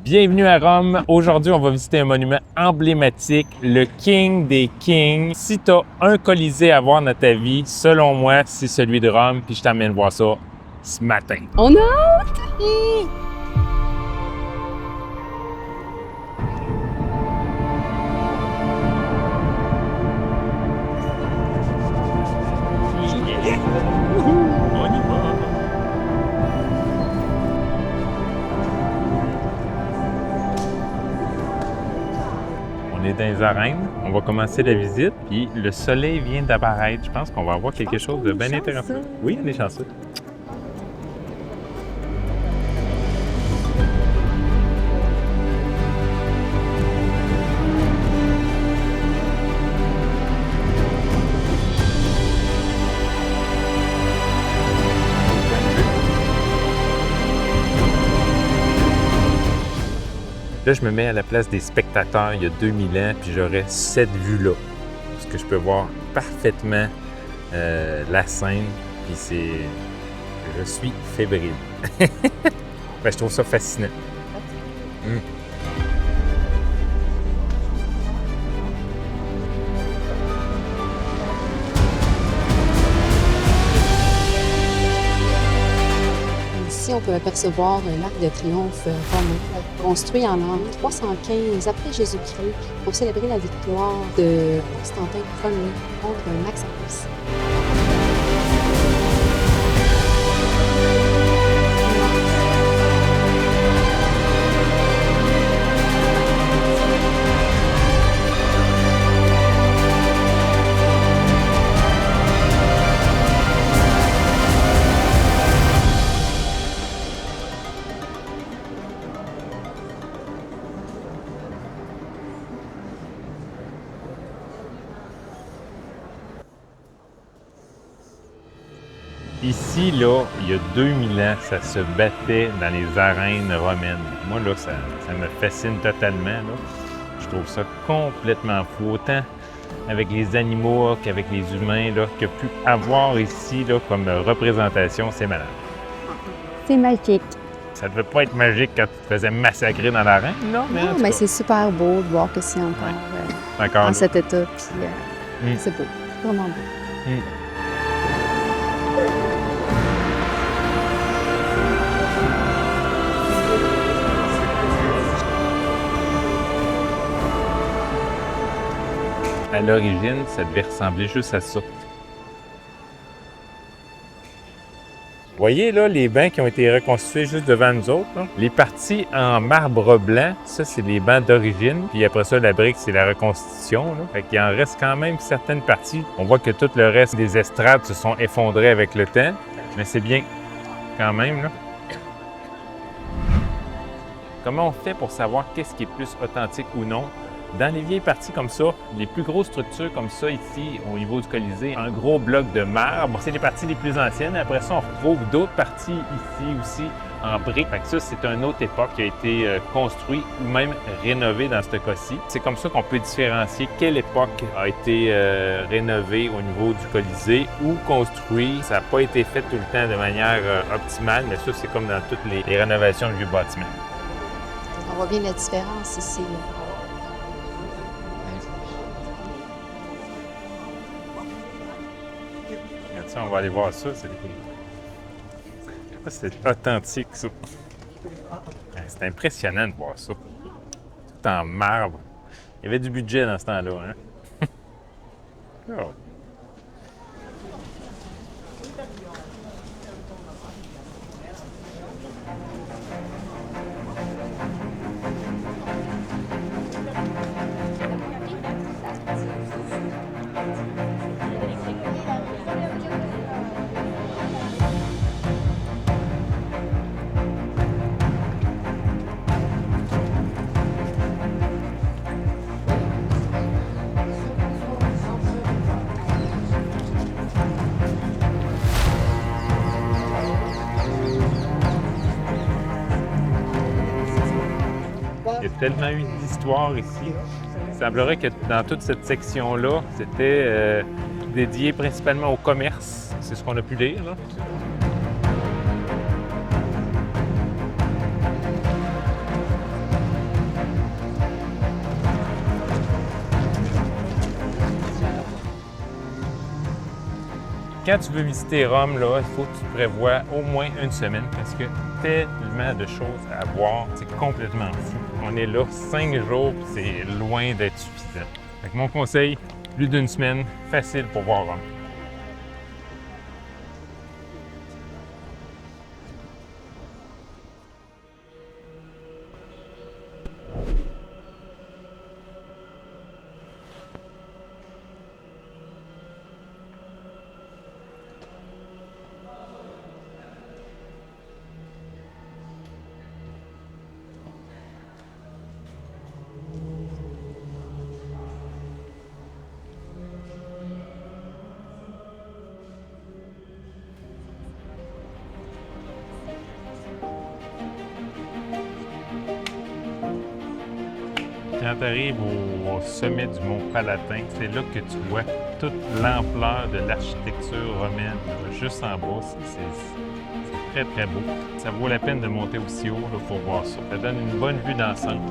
Bienvenue à Rome. Aujourd'hui, on va visiter un monument emblématique, le King des Kings. Si tu as un Colisée à voir dans ta vie, selon moi, c'est celui de Rome, puis je t'emmène voir ça ce matin. On a hâte! On y va. On est dans les arènes, on va commencer la visite, puis le soleil vient d'apparaître. Je pense qu'on va avoir quelque chose de bien intéressant. Oui, on est chanceux. Là, je me mets à la place des spectateurs il y a 2000 ans, puis j'aurais cette vue-là. Parce que je peux voir parfaitement la scène, puis c'est... Je suis fébrile. Ben, je trouve ça fascinant. Ici, on peut apercevoir l'Arc de Triomphe romain, construit en l'an 315 après Jésus-Christ pour célébrer la victoire de Constantin Ier contre Maximus. Ici, là, il y a 2000 ans, ça se battait dans les arènes romaines. Moi, là, ça me fascine totalement, là. Je trouve ça complètement fou, autant avec les animaux qu'avec les humains, là, qu'il y a pu avoir ici, là, comme représentation, c'est malade. C'est magique. Ça devait pas être magique quand tu te faisais massacrer dans l'arène, non? Mais, en tout mais cas, c'est super beau de voir que c'est encore encore en là. cet état, puis c'est beau, vraiment beau. À l'origine, ça devait ressembler juste à ça. Vous voyez là les bancs qui ont été reconstitués juste devant nous autres? Là? Les parties en marbre blanc, ça c'est les bancs d'origine. Puis après ça, la brique, c'est la reconstitution. Là. Fait qu'il en reste quand même certaines parties. On voit que tout le reste des estrades se sont effondrées avec le temps. Mais c'est bien quand même. Là. Comment on fait pour savoir qu'est-ce qui est plus authentique ou non? Dans les vieilles parties comme ça, les plus grosses structures comme ça ici, au niveau du Colisée, un gros bloc de marbre, c'est les parties les plus anciennes. Après ça, on retrouve d'autres parties ici aussi en briques. Fait que ça, c'est une autre époque qui a été construite ou même rénovée dans ce cas-ci. C'est comme ça qu'on peut différencier quelle époque a été rénovée au niveau du Colisée ou construit. Ça n'a pas été fait tout le temps de manière optimale, mais ça, c'est comme dans toutes les rénovations de vieux bâtiments. On voit bien la différence ici. Ça, on va aller voir ça. C'est authentique, ça. C'est impressionnant de voir ça. Tout en marbre. Il y avait du budget dans ce temps-là, hein? Oh. Il y a tellement eu d'histoires ici. Il semblerait que dans toute cette section-là, c'était dédié principalement au commerce. C'est ce qu'on a pu lire, là. Quand tu veux visiter Rome, là, il faut que tu prévois au moins une semaine parce que tellement de choses à voir, c'est complètement fou. On est là 5 jours, puis c'est loin d'être suffisant. Fait que mon conseil, plus d'une semaine, facile pour voir Rome. Quand tu arrives au sommet du mont Palatin, c'est là que tu vois toute l'ampleur de l'architecture romaine. Là, juste en bas, c'est très, très beau. Ça vaut la peine de monter aussi haut là, pour voir ça. Ça donne une bonne vue d'ensemble.